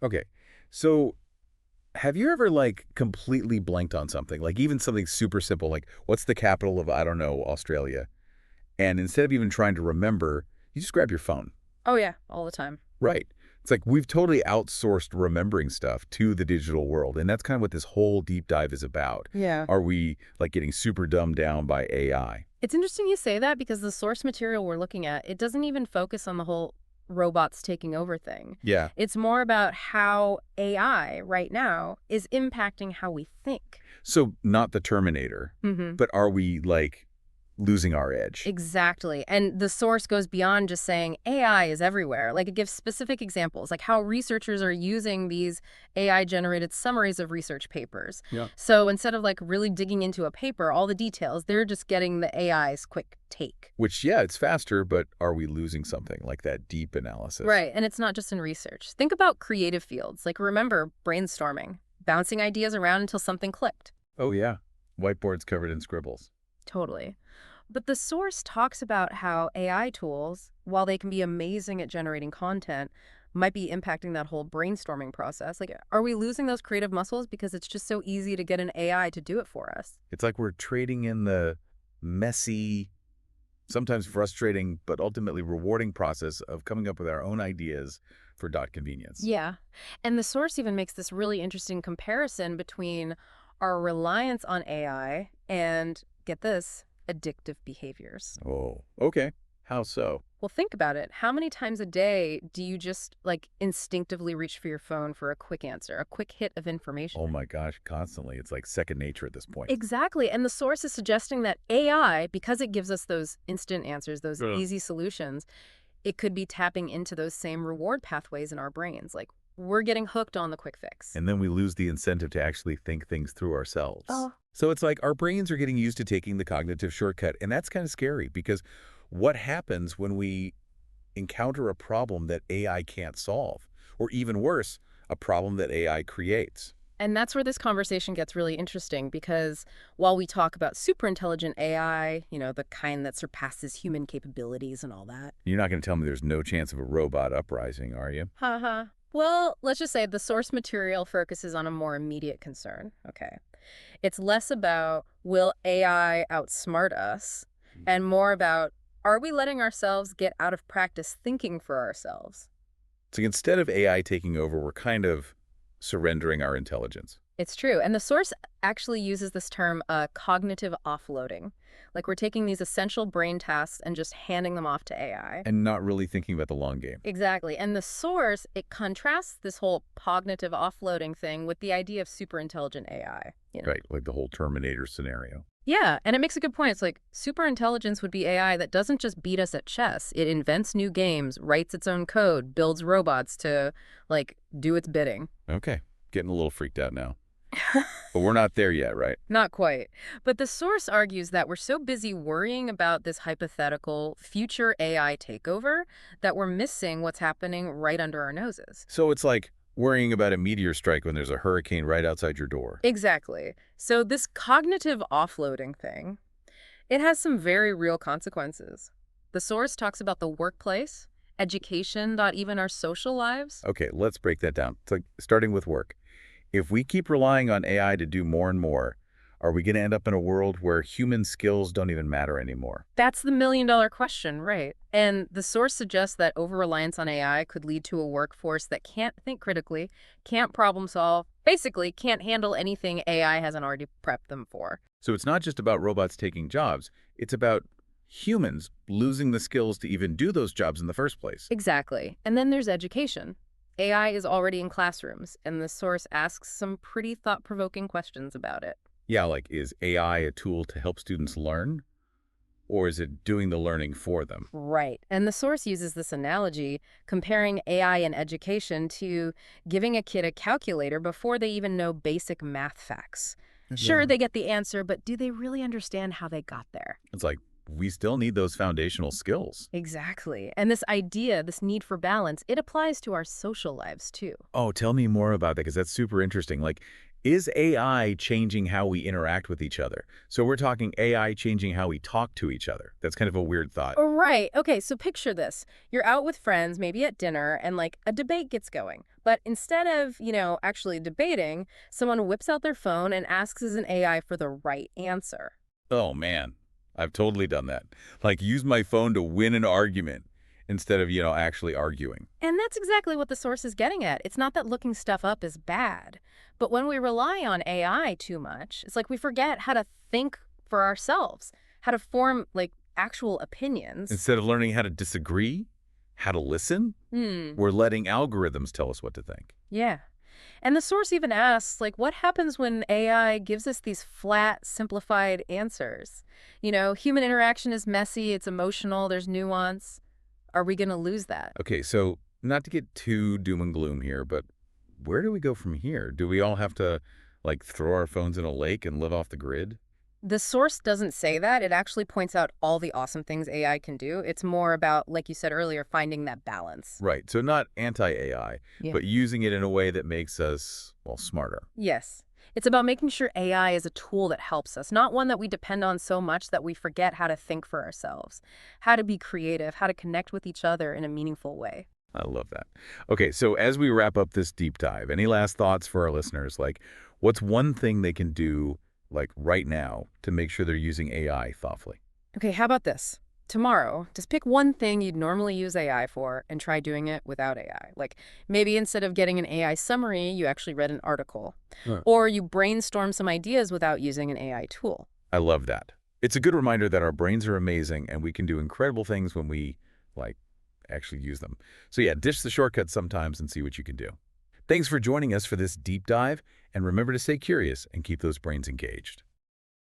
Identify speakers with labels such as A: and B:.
A: Okay. So have you ever like completely blanked on something? Like even something super simple, like what's the capital of, I don't know, Australia? And instead of even trying to remember, you just grab your phone.
B: Oh yeah, all the time.
A: Right. It's like we've totally outsourced remembering stuff to the digital world. And that's kind of what this whole deep dive is about.
B: Yeah.
A: Are we like getting super dumbed down by AI?
B: It's interesting you say that because the source material we're looking at, it doesn't even focus on the whole robots taking over thing.
A: Yeah.
B: It's more about how AI right now is impacting how we think.
A: So not the Terminator,
B: Hmm.
A: but are we like losing our edge?
B: Exactly. And the source goes beyond just saying AI is everywhere. Like it gives specific examples, like how researchers are using these AI generated summaries of research papers.
A: Yeah.
B: So instead of like really digging into a paper, all the details, they're just getting the AI's quick take.
A: Which, yeah, it's faster, but are we losing something like that deep analysis?
B: Right. And it's not just in research. Think about creative fields. Like remember brainstorming, bouncing ideas around until something clicked.
A: Oh, yeah. Whiteboards covered in scribbles.
B: Totally. But the source talks about how AI tools, while they can be amazing at generating content, might be impacting that whole brainstorming process. Like, are we losing those creative muscles because it's just so easy to get an AI to do it for us?
A: It's like we're trading in the messy, sometimes frustrating, but ultimately rewarding process of coming up with our own ideas for dot convenience.
B: Yeah. And the source even makes this really interesting comparison between our reliance on AI and, get this, addictive behaviors.
A: Oh, okay. How so?
B: Well, think about it. How many times a day do you just like instinctively reach for your phone for a quick answer, a quick hit of information?
A: Oh my gosh, constantly. It's like second nature at this point.
B: Exactly. And the source is suggesting that AI, because it gives us those instant answers, those
A: Yeah.
B: easy solutions, it could be tapping into those same reward pathways in our brains. Like we're getting hooked on the quick fix.
A: And then we lose the incentive to actually think things through ourselves.
B: Oh,
A: So it's like our brains are getting used to taking the cognitive shortcut. And that's kind of scary because what happens when we encounter a problem that AI can't solve? Or even worse, a problem that AI creates?
B: and that's where this conversation gets really interesting because while we talk about superintelligent AI, the kind that surpasses human capabilities and all that.
A: You're not going to tell me there's no chance of a robot uprising, are you?
B: Haha. Well, let's just say the source material focuses on a more immediate concern. Okay. It's less about will AI outsmart us and more about are we letting ourselves get out of practice thinking for ourselves?
A: So instead of AI taking over, we're kind of surrendering our intelligence
B: It's true. And the source actually uses this term cognitive offloading. Like we're taking these essential brain tasks and just handing them off to AI.
A: and not really thinking about the long game.
B: Exactly. And the source, it contrasts this whole cognitive offloading thing with the idea of superintelligent AI.
A: Right, like the whole Terminator scenario.
B: Yeah, and it makes a good point. It's like superintelligence would be AI that doesn't just beat us at chess. It invents new games, writes its own code, builds robots to, like, do its bidding.
A: Okay, getting a little freaked out now. But we're not there yet, right?
B: Not quite. But the source argues that we're so busy worrying about this hypothetical future AI takeover that we're missing what's happening right under our noses.
A: So it's like worrying about a meteor strike when there's a hurricane right outside your door.
B: Exactly. So this cognitive offloading thing, it has some very real consequences. The source talks about the workplace, education, not even our social lives.
A: Okay, let's break that down. It's like starting with work. If we keep relying on AI to do more and more, are we going to end up in a world where human skills don't even matter anymore?
B: That's the million-dollar question, right? And the source suggests that over-reliance on AI could lead to a workforce that can't think critically, can't problem solve, basically can't handle anything AI hasn't already prepped them for.
A: So it's not just about robots taking jobs. It's about humans losing the skills to even do those jobs in the first place.
B: Exactly. And then there's education. AI is already in classrooms, and the source asks some pretty thought-provoking questions about it.
A: Yeah, like is AI a tool to help students learn? Or is it doing the learning for them?
B: Right. And the source uses this analogy, comparing AI in education to giving a kid a calculator before they even know basic math facts. Sure, they get the answer, but do they really understand how they got there?
A: It's like we still need those foundational skills.
B: Exactly. And this idea, this need for balance, it applies to our social lives too.
A: Oh, tell me more about that because that's super interesting. Like Is AI changing how we interact with each other? So we're talking AI changing how we talk to each other. That's kind of a weird thought.
B: Right. Okay, so picture this. You're out with friends, maybe at dinner, and like a debate gets going. But instead of, actually debating, someone whips out their phone and asks as an AI for the right answer.
A: Oh, man. I've totally done that. Like, use my phone to win an argument instead of, actually arguing.
B: And that's exactly what the source is getting at. It's not that looking stuff up is bad, but when we rely on AI too much, it's like we forget how to think for ourselves, how to form like actual opinions.
A: Instead of learning how to disagree, how to listen,
B: Hmm.
A: we're letting algorithms tell us what to think.
B: Yeah. And the source even asks, like, what happens when AI gives us these flat, simplified answers? Human interaction is messy, it's emotional, there's nuance. Are we going to lose that?
A: Okay, so not to get too doom and gloom here, but where do we go from here? Do we all have to, like, throw our phones in a lake and live off the grid?
B: The source doesn't say that. It actually points out all the awesome things AI can do. It's more about, like you said earlier, finding that balance.
A: Right, so not anti-AI,
B: Yeah.
A: but using it in a way that makes us, well, smarter.
B: Yes. It's about making sure AI is a tool that helps us, not one that we depend on so much that we forget how to think for ourselves, how to be creative, how to connect with each other in a meaningful way.
A: I love that. Okay, so as we wrap up this deep dive, any last thoughts for our listeners? Like, what's one thing they can do, like, right now to make sure they're using AI thoughtfully?
B: Okay, how about this? Tomorrow, just pick one thing you'd normally use AI for and try doing it without AI. Like maybe instead of getting an AI summary, you actually read an article.
A: Huh.
B: Or you brainstorm some ideas without using an AI tool.
A: I love that. It's a good reminder that our brains are amazing and we can do incredible things when we, like, actually use them. So yeah, ditch the shortcuts sometimes and see what you can do. Thanks for joining us for this deep dive, and remember to stay curious and keep those brains engaged.